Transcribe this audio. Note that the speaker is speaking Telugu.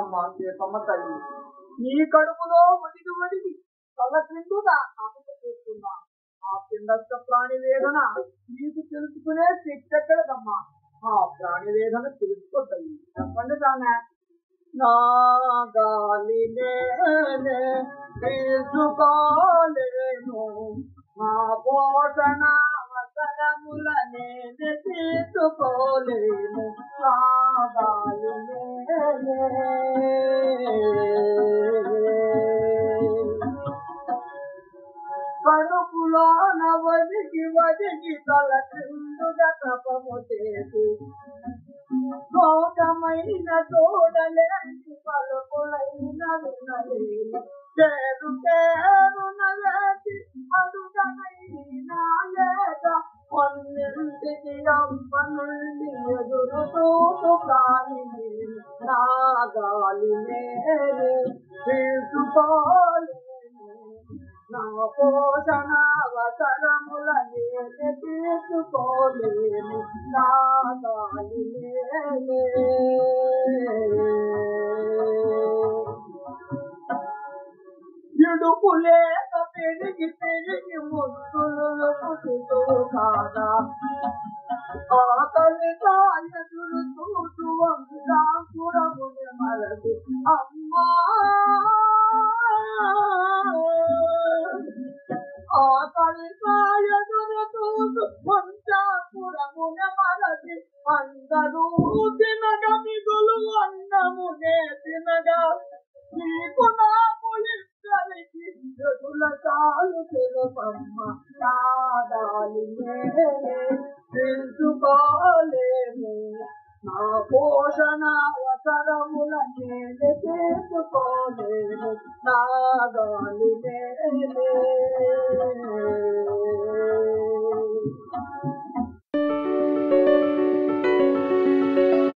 అమ్మా సీతమ్మ తల్లి, నీ కడుపులో ఒడిగి ఒడిగి తల కిందుగా అమలు చేస్తున్నా ఆ పిండస్థ ప్రాణి వేదన నీకు తెలుసుకునే శక్తి ఎక్కడదమ్మా. ఆ ప్రాణి వేదన తెలుసుకోద్దండి. చెప్పండి సామె. నా గాలి నేనే తీసుకోలేను, నా పోషణ అవసరముల నేనే తీసుకోలేను, నా గాలి నేనే. కడుపులో నవదికి వదికి తల కిందుగా తపము చేసి లోకమైన తోడలేని పలుకులైన వినలేను, చేరు చేరున వేసి అడుగనైనా లేక కొన్నింటికి అమ్మ నుండి ఎదురు చూపు కాని నా గాలి నేనే తీసుకోలేను, నా పోషణ అవసరముల నేనే తీసుకోలేను, నా గాలి నేనే. ఇడుపు లేక పెరిగి పెరిగి ముద్దులు పుట్టుతూ కాదా, ఆకలి కాయదులు చూసు వంశాపురముని మరది అమ్మా, ఆకలి కాయదులు చూసు వంశాపురముని మరది అందరూ తినగా మిగులు అన్నమునే తినగా నీకు నాకు ఇద్దరికి ఎదుల చాలు తెలుపమ్మ, నా గాలి నేనే తెలుసుకోలేను, నా పోషణ అవసరముల నేనే తీసుకోలేను, నా గాలి